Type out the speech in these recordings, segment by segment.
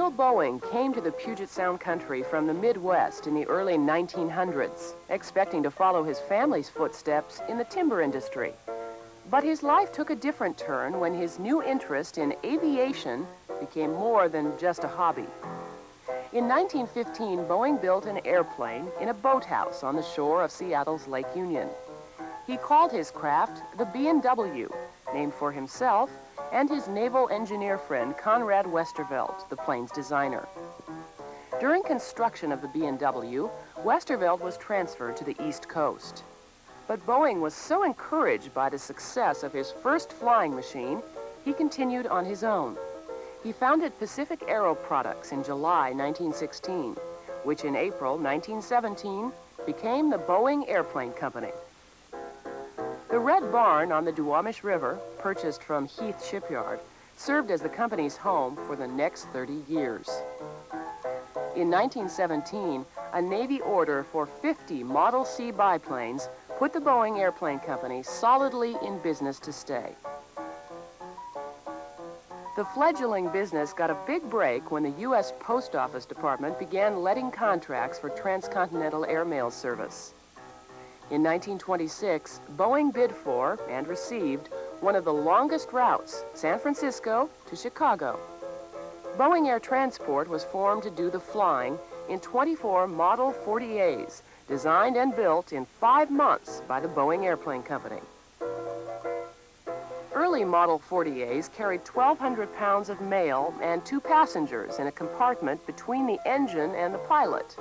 Bill Boeing came to the Puget Sound country from the Midwest in the early 1900s, expecting to follow his family's footsteps in the timber industry. But his life took a different turn when his new interest in aviation became more than just a hobby. In 1915, Boeing built an airplane in a boathouse on the shore of Seattle's Lake Union. He called his craft the B&W, named for himself and his naval engineer friend Conrad Westervelt, the plane's designer. During construction of the B&W, Westervelt was transferred to the East Coast. But Boeing was so encouraged by the success of his first flying machine, he continued on his own. He founded Pacific Aero Products in July 1916, which in April 1917 became the Boeing Airplane Company. The Red Barn on the Duwamish River, purchased from Heath Shipyard, served as the company's home for the next 30 years. In 1917, a Navy order for 50 Model C biplanes put the Boeing Airplane Company solidly in business to stay. The fledgling business got a big break when the U.S. Post Office Department began letting contracts for transcontinental airmail service. In 1926, Boeing bid for and received one of the longest routes, San Francisco to Chicago. Boeing Air Transport was formed to do the flying in 24 Model 40As, designed and built in 5 months by the Boeing Airplane Company. Early Model 40As carried 1,200 pounds of mail and 2 passengers in a compartment between the engine and the pilot,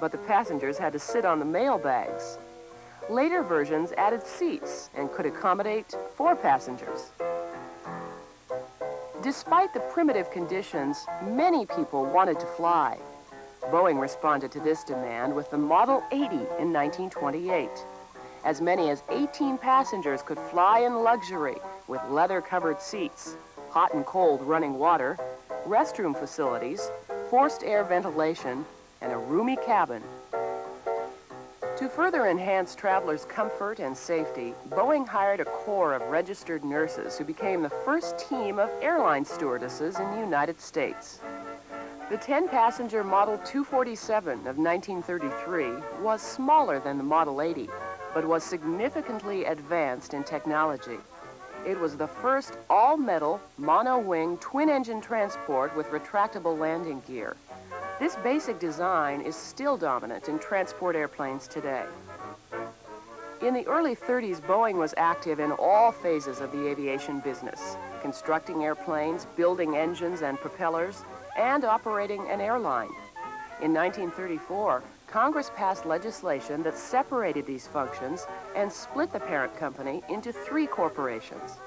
but the passengers had to sit on the mail bags. Later versions added seats and could accommodate 4 passengers. Despite the primitive conditions, many people wanted to fly. Boeing responded to this demand with the Model 80 in 1928. As many as 18 passengers could fly in luxury with leather-covered seats, hot and cold running water, restroom facilities, forced air ventilation, and a roomy cabin. To further enhance travelers' comfort and safety, Boeing hired a corps of registered nurses who became the first team of airline stewardesses in the United States. The 10-passenger Model 247 of 1933 was smaller than the Model 80, but was significantly advanced in technology. It was the first all-metal, mono-wing, twin-engine transport with retractable landing gear. This basic design is still dominant in transport airplanes today. In the early 30s, Boeing was active in all phases of the aviation business, constructing airplanes, building engines and propellers, and operating an airline. In 1934, Congress passed legislation that separated these functions and split the parent company into 3 corporations.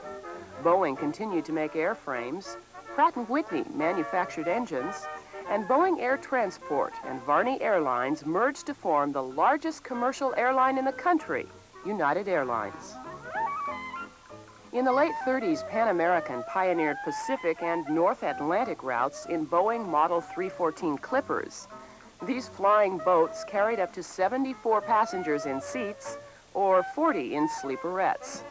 Boeing continued to make airframes, Pratt & Whitney manufactured engines, and Boeing Air Transport and Varney Airlines merged to form the largest commercial airline in the country, United Airlines. In the late 30s, Pan American pioneered Pacific and North Atlantic routes in Boeing Model 314 Clippers. These flying boats carried up to 74 passengers in seats or 40 in sleeperettes.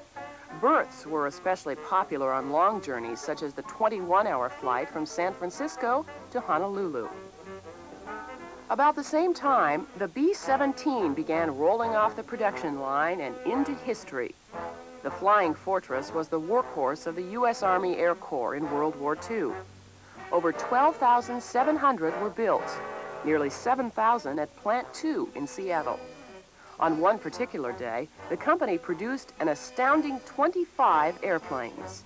Berths were especially popular on long journeys, such as the 21-hour flight from San Francisco to Honolulu. About the same time, the B-17 began rolling off the production line and into history. The Flying Fortress was the workhorse of the U.S. Army Air Corps in World War II. Over 12,700 were built, nearly 7,000 at Plant 2 in Seattle. On one particular day, the company produced an astounding 25 airplanes.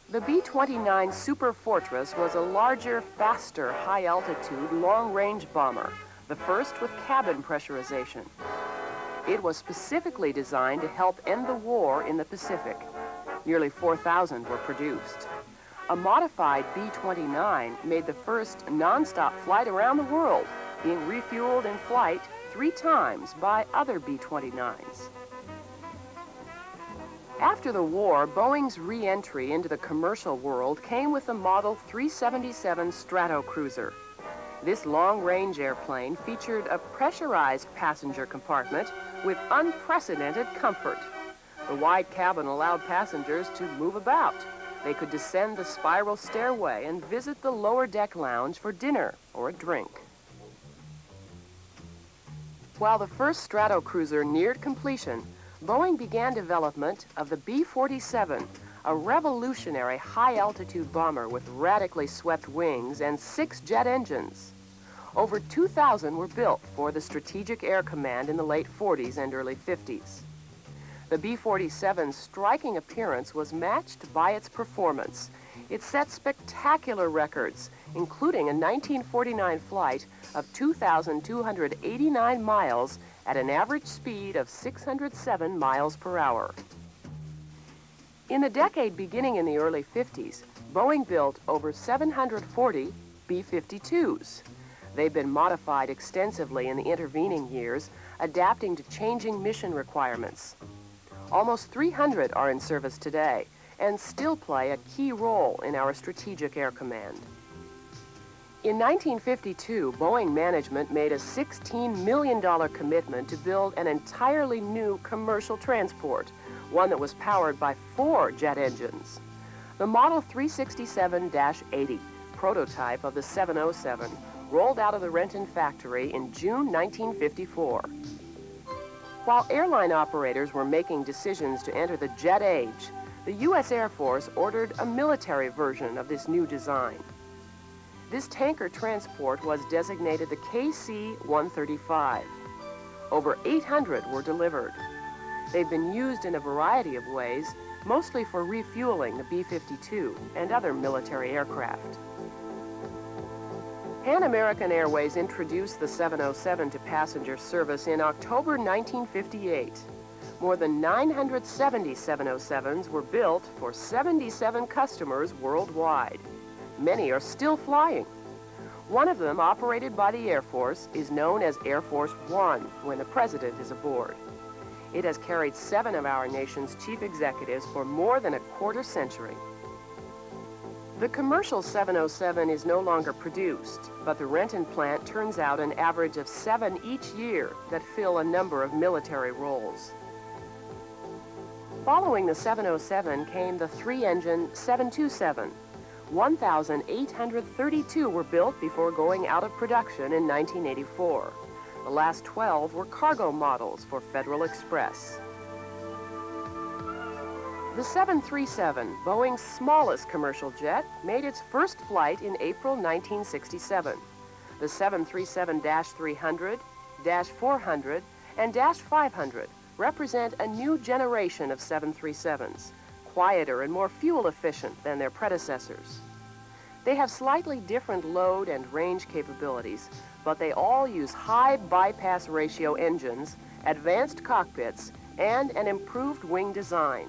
The B-29 Super Fortress was a larger, faster, high-altitude, long-range bomber, the first with cabin pressurization. It was specifically designed to help end the war in the Pacific. Nearly 4,000 were produced. A modified B-29 made the first non-stop flight around the world, being refueled in flight 3 times by other B-29s. After the war, Boeing's re-entry into the commercial world came with the Model 377 Stratocruiser. This long-range airplane featured a pressurized passenger compartment with unprecedented comfort. The wide cabin allowed passengers to move about. They could descend the spiral stairway and visit the lower deck lounge for dinner or a drink. While the first Stratocruiser neared completion, Boeing began development of the B-47, a revolutionary high-altitude bomber with radically swept wings and 6 jet engines. Over 2,000 were built for the Strategic Air Command in the late 40s and early 50s. The B-47's striking appearance was matched by its performance. It set spectacular records, including a 1949 flight of 2,289 miles at an average speed of 607 miles per hour. In the decade beginning in the early 50s, Boeing built over 740 B-52s. They've been modified extensively in the intervening years, adapting to changing mission requirements. Almost 300 are in service today and still play a key role in our Strategic Air Command. In 1952, Boeing management made a $16 million commitment to build an entirely new commercial transport, one that was powered by 4 jet engines. The Model 367-80, prototype of the 707, rolled out of the Renton factory in June 1954. While airline operators were making decisions to enter the jet age, the U.S. Air Force ordered a military version of this new design. This tanker transport was designated the KC-135. Over 800 were delivered. They've been used in a variety of ways, mostly for refueling the B-52 and other military aircraft. Pan American Airways introduced the 707 to passenger service in October 1958. More than 970 707s were built for 77 customers worldwide. Many are still flying. One of them, operated by the Air Force, is known as Air Force One when the President is aboard. It has carried 7 of our nation's chief executives for more than a quarter century. The commercial 707 is no longer produced, but the Renton plant turns out an average of 7 each year that fill a number of military roles. Following the 707 came the 3-engine 727. 1,832 were built before going out of production in 1984. The last 12 were cargo models for Federal Express. The 737, Boeing's smallest commercial jet, made its first flight in April 1967. The 737-300, -400, and -500 represent a new generation of 737s, quieter and more fuel efficient than their predecessors. They have slightly different load and range capabilities, but they all use high bypass ratio engines, advanced cockpits, and an improved wing design.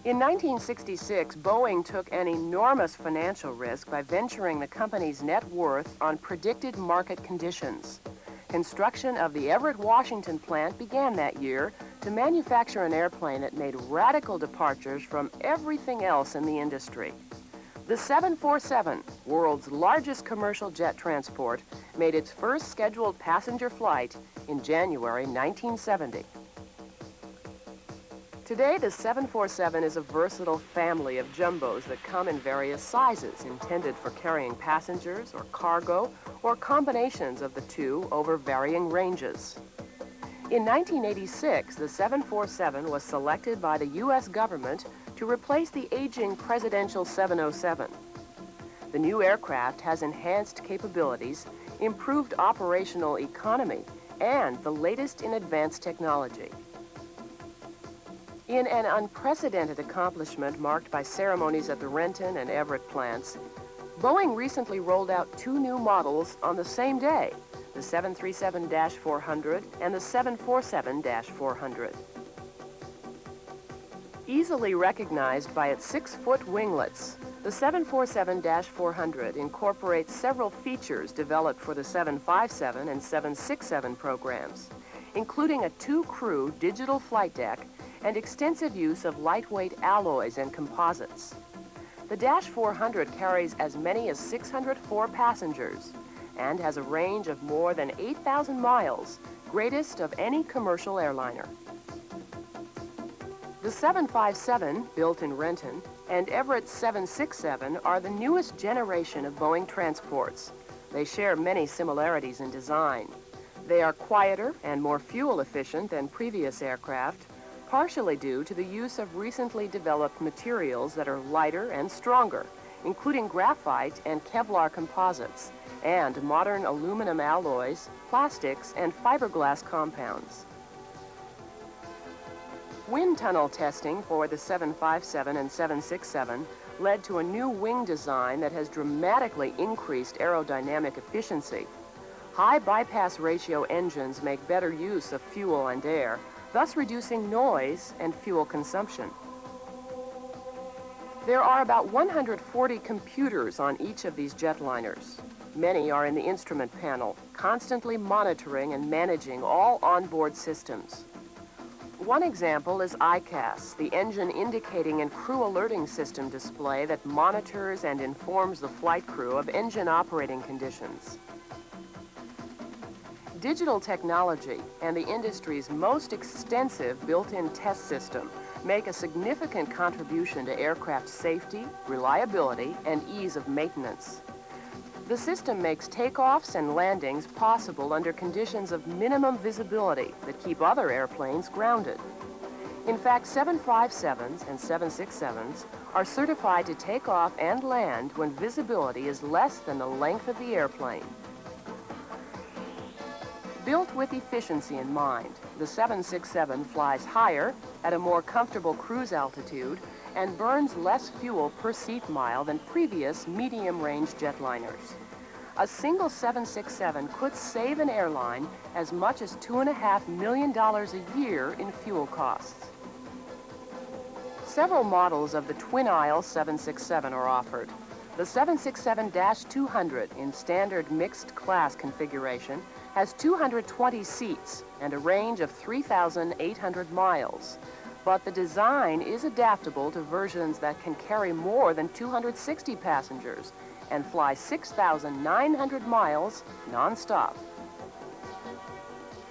In 1966, Boeing took an enormous financial risk by venturing the company's net worth on predicted market conditions. Construction of the Everett, Washington plant began that year to manufacture an airplane that made radical departures from everything else in the industry. The 747, world's largest commercial jet transport, made its first scheduled passenger flight in January 1970. Today, the 747 is a versatile family of jumbos that come in various sizes, intended for carrying passengers or cargo, or combinations of the two over varying ranges. In 1986, the 747 was selected by the U.S. government to replace the aging presidential 707. The new aircraft has enhanced capabilities, improved operational economy, and the latest in advanced technology. In an unprecedented accomplishment marked by ceremonies at the Renton and Everett plants, Boeing recently rolled out 2 new models on the same day, the 737-400 and the 747-400. Easily recognized by its 6-foot winglets, the 747-400 incorporates several features developed for the 757 and 767 programs, including a 2-crew digital flight deck and extensive use of lightweight alloys and composites. The -400 carries as many as 604 passengers and has a range of more than 8,000 miles, greatest of any commercial airliner. The 757, built in Renton, and Everett's 767 are the newest generation of Boeing transports. They share many similarities in design. They are quieter and more fuel efficient than previous aircraft, partially due to the use of recently developed materials that are lighter and stronger, including graphite and Kevlar composites, and modern aluminum alloys, plastics, and fiberglass compounds. Wind tunnel testing for the 757 and 767 led to a new wing design that has dramatically increased aerodynamic efficiency. High bypass ratio engines make better use of fuel and air, thus reducing noise and fuel consumption. There are about 140 computers on each of these jetliners. Many are in the instrument panel, constantly monitoring and managing all onboard systems. One example is ICAS, the engine indicating and crew alerting system display that monitors and informs the flight crew of engine operating conditions. Digital technology and the industry's most extensive built-in test system make a significant contribution to aircraft safety, reliability, and ease of maintenance. The system makes takeoffs and landings possible under conditions of minimum visibility that keep other airplanes grounded. In fact, 757s and 767s are certified to take off and land when visibility is less than the length of the airplane. Built with efficiency in mind, the 767 flies higher at a more comfortable cruise altitude and burns less fuel per seat mile than previous medium-range jetliners. A single 767 could save an airline as much as $2.5 million a year in fuel costs. Several models of the twin-aisle 767 are offered. The 767-200 in standard mixed class configuration has 220 seats and a range of 3,800 miles. But the design is adaptable to versions that can carry more than 260 passengers and fly 6,900 miles non-stop.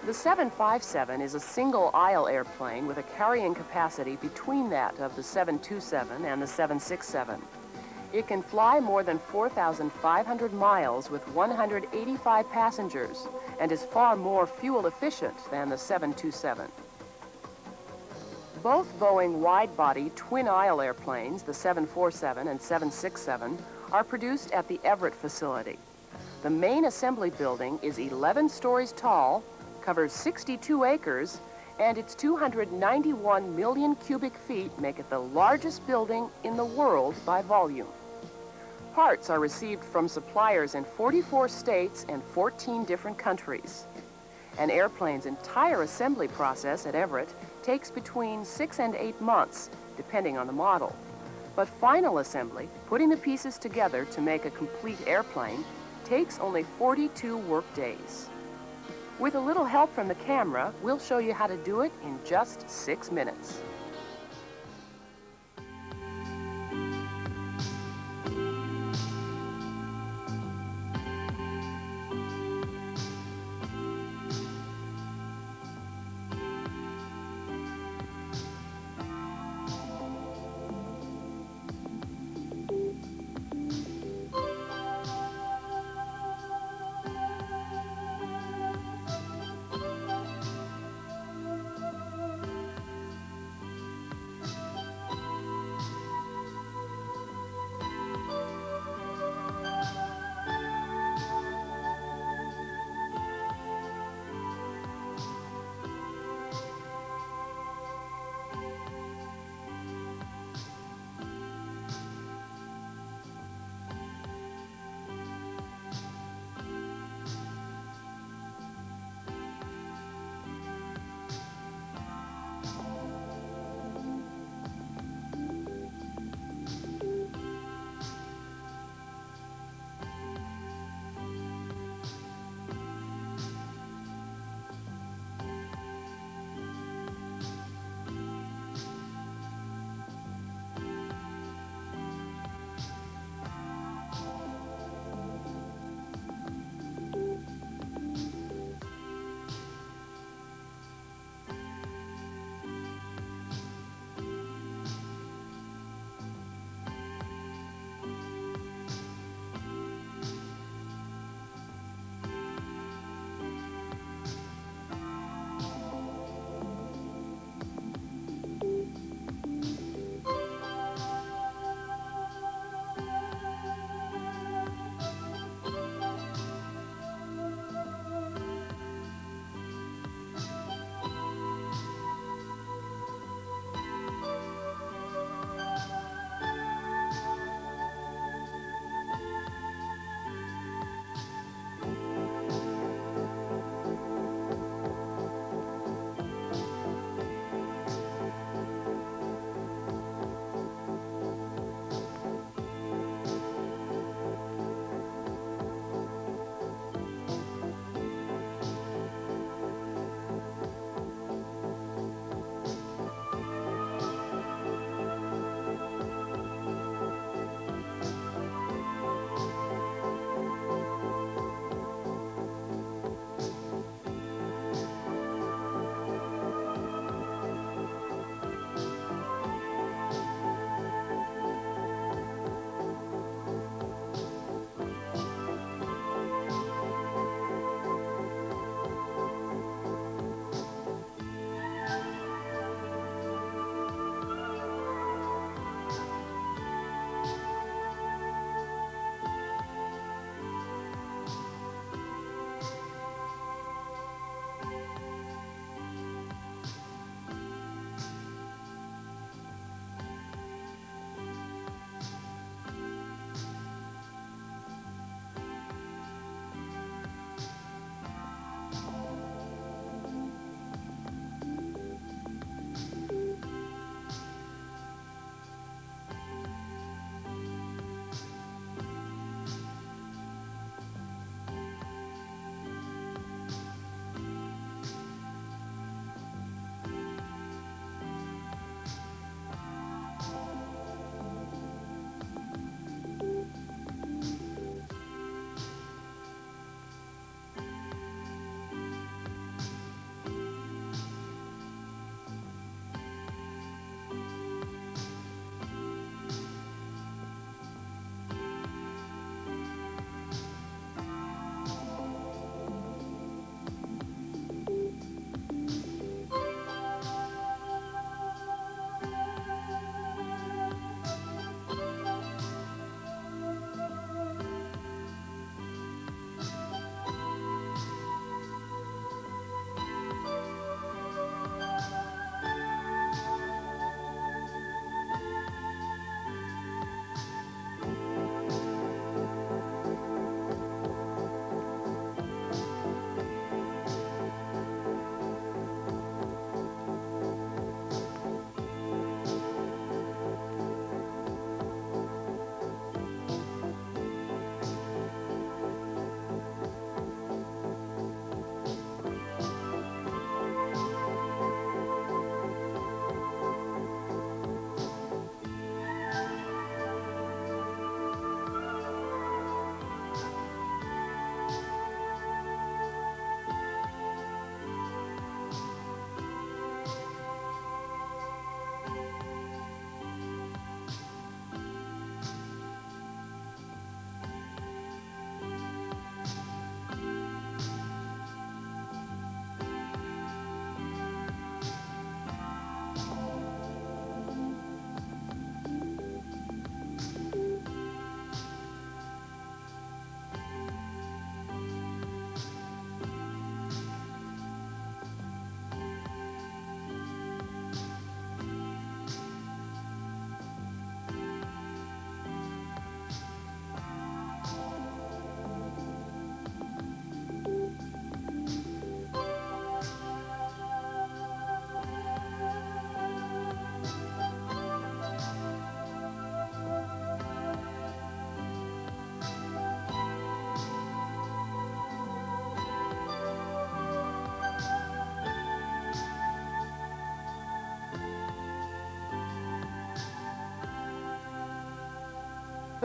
The 757 is a single-aisle airplane with a carrying capacity between that of the 727 and the 767. It can fly more than 4,500 miles with 185 passengers and is far more fuel efficient than the 727. Both Boeing wide-body twin-aisle airplanes, the 747 and 767, are produced at the Everett facility. The main assembly building is 11 stories tall, covers 62 acres, and its 291 million cubic feet make it the largest building in the world by volume. Parts are received from suppliers in 44 states and 14 different countries. An airplane's entire assembly process at Everett takes between 6 and 8 months, depending on the model. But final assembly, putting the pieces together to make a complete airplane, takes only 42 work days. With a little help from the camera, we'll show you how to do it in just 6 minutes.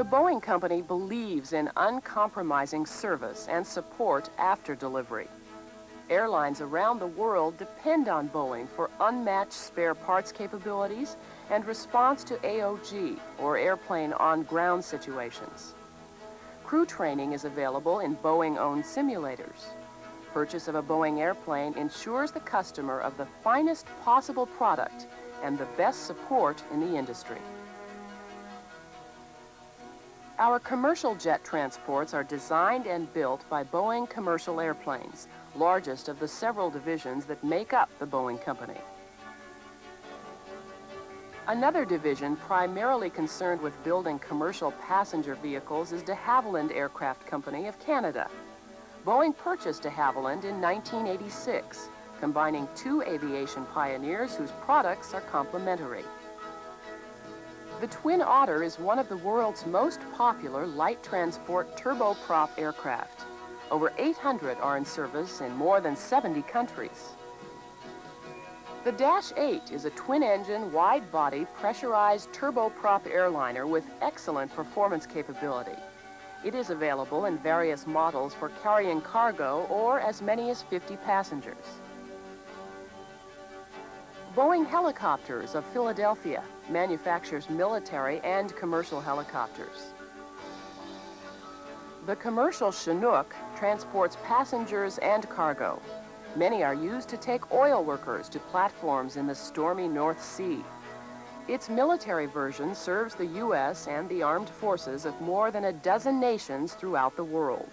The Boeing company believes in uncompromising service and support after delivery. Airlines around the world depend on Boeing for unmatched spare parts capabilities and response to AOG, or airplane on-ground situations. Crew training is available in Boeing-owned simulators. Purchase of a Boeing airplane ensures the customer of the finest possible product and the best support in the industry. Our commercial jet transports are designed and built by Boeing Commercial Airplanes, largest of the several divisions that make up the Boeing company. Another division primarily concerned with building commercial passenger vehicles is de Havilland Aircraft Company of Canada. Boeing purchased de Havilland in 1986, combining two aviation pioneers whose products are complementary. The Twin Otter is one of the world's most popular light transport turboprop aircraft. Over 800 are in service in more than 70 countries. The Dash 8 is a twin-engine, wide-body, pressurized turboprop airliner with excellent performance capability. It is available in various models for carrying cargo or as many as 50 passengers. Boeing Helicopters of Philadelphia manufactures military and commercial helicopters. The commercial Chinook transports passengers and cargo. Many are used to take oil workers to platforms in the stormy North Sea. Its military version serves the U.S. and the armed forces of more than a dozen nations throughout the world.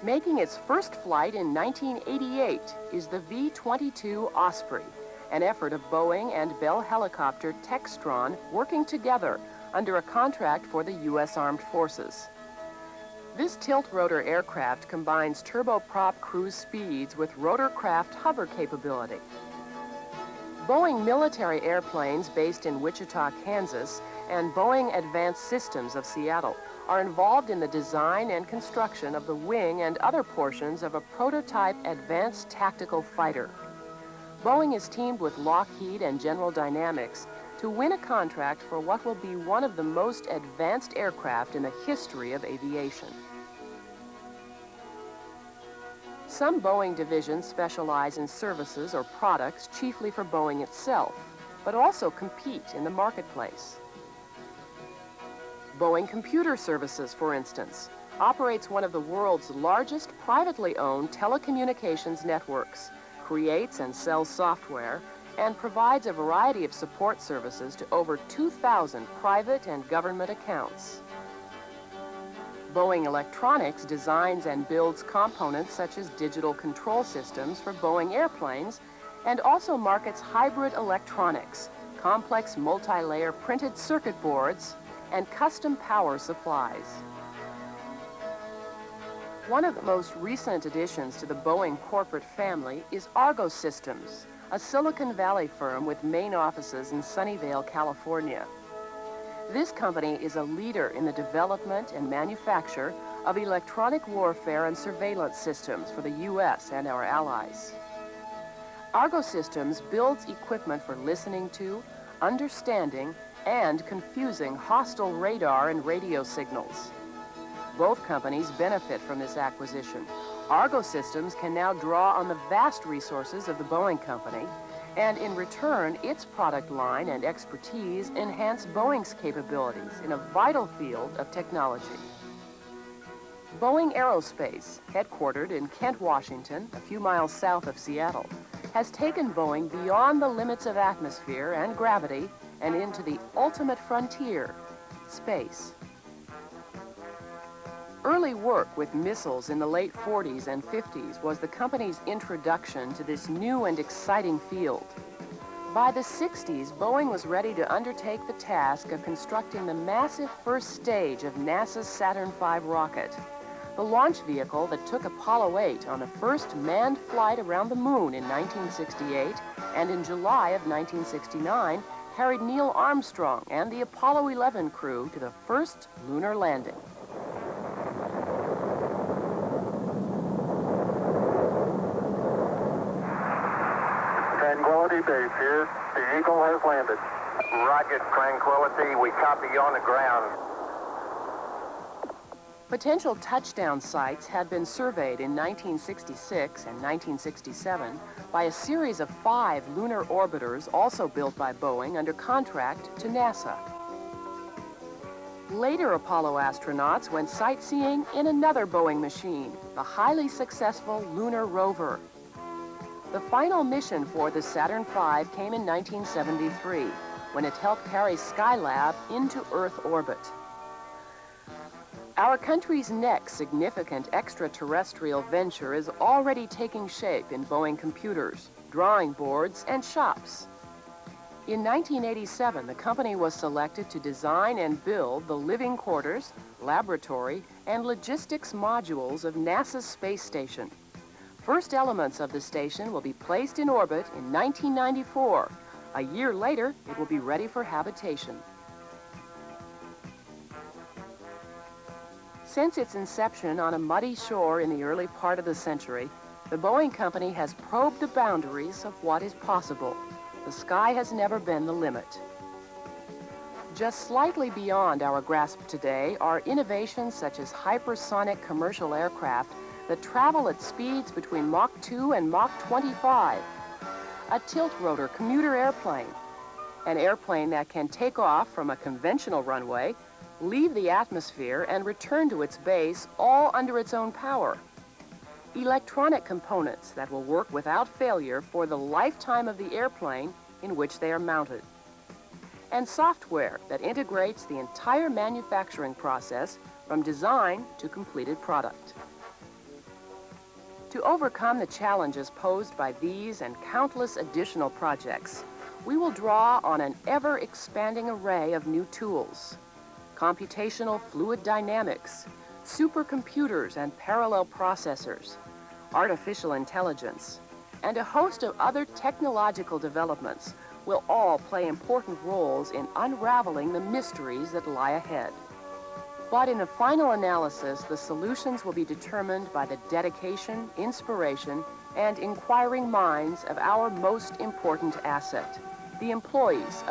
Making its first flight in 1988 is the V-22 Osprey, an effort of Boeing and Bell Helicopter Textron working together under a contract for the U.S. Armed Forces. This tilt-rotor aircraft combines turboprop cruise speeds with rotorcraft hover capability. Boeing military airplanes based in Wichita, Kansas, and Boeing Advanced Systems of Seattle are involved in the design and construction of the wing and other portions of a prototype advanced tactical fighter. Boeing is teamed with Lockheed and General Dynamics to win a contract for what will be one of the most advanced aircraft in the history of aviation. Some Boeing divisions specialize in services or products chiefly for Boeing itself, but also compete in the marketplace. Boeing Computer Services, for instance, operates one of the world's largest privately owned telecommunications networks, creates and sells software, and provides a variety of support services to over 2,000 private and government accounts. Boeing Electronics designs and builds components such as digital control systems for Boeing airplanes and also markets hybrid electronics, complex multi-layer printed circuit boards, and custom power supplies. One of the most recent additions to the Boeing corporate family is Argo Systems, a Silicon Valley firm with main offices in Sunnyvale, California. This company is a leader in the development and manufacture of electronic warfare and surveillance systems for the U.S. and our allies. Argo Systems builds equipment for listening to, understanding, and confusing hostile radar and radio signals. Both companies benefit from this acquisition. Argo Systems can now draw on the vast resources of the Boeing company, and in return, its product line and expertise enhance Boeing's capabilities in a vital field of technology. Boeing Aerospace, headquartered in Kent, Washington, a few miles south of Seattle, has taken Boeing beyond the limits of atmosphere and gravity and into the ultimate frontier, space. Early work with missiles in the late 40s and 50s was the company's introduction to this new and exciting field. By the 60s, Boeing was ready to undertake the task of constructing the massive first stage of NASA's Saturn V rocket, the launch vehicle that took Apollo 8 on the first manned flight around the moon in 1968, and in July of 1969, carried Neil Armstrong and the Apollo 11 crew to the first lunar landing. Tranquility Base here. The Eagle has landed. Roger, Tranquility. We copy you on the ground. Potential touchdown sites had been surveyed in 1966 and 1967 by a series of 5 lunar orbiters also built by Boeing under contract to NASA. Later Apollo astronauts went sightseeing in another Boeing machine, the highly successful lunar rover. The final mission for the Saturn V came in 1973, when it helped carry Skylab into Earth orbit. Our country's next significant extraterrestrial venture is already taking shape in Boeing computers, drawing boards, and shops. In 1987, the company was selected to design and build the living quarters, laboratory, and logistics modules of NASA's space station. First elements of the station will be placed in orbit in 1994. A year later, it will be ready for habitation. Since its inception on a muddy shore in the early part of the century, the Boeing company has probed the boundaries of what is possible. The sky has never been the limit. Just slightly beyond our grasp today are innovations such as hypersonic commercial aircraft that travel at speeds between Mach 2 and Mach 25, a tilt-rotor commuter airplane, an airplane that can take off from a conventional runway, leave the atmosphere, and return to its base all under its own power. Electronic components that will work without failure for the lifetime of the airplane in which they are mounted. And software that integrates the entire manufacturing process from design to completed product. To overcome the challenges posed by these and countless additional projects, we will draw on an ever-expanding array of new tools. Computational fluid dynamics, supercomputers and parallel processors, artificial intelligence, and a host of other technological developments will all play important roles in unraveling the mysteries that lie ahead. But in the final analysis, the solutions will be determined by the dedication, inspiration, and inquiring minds of our most important asset, the employees of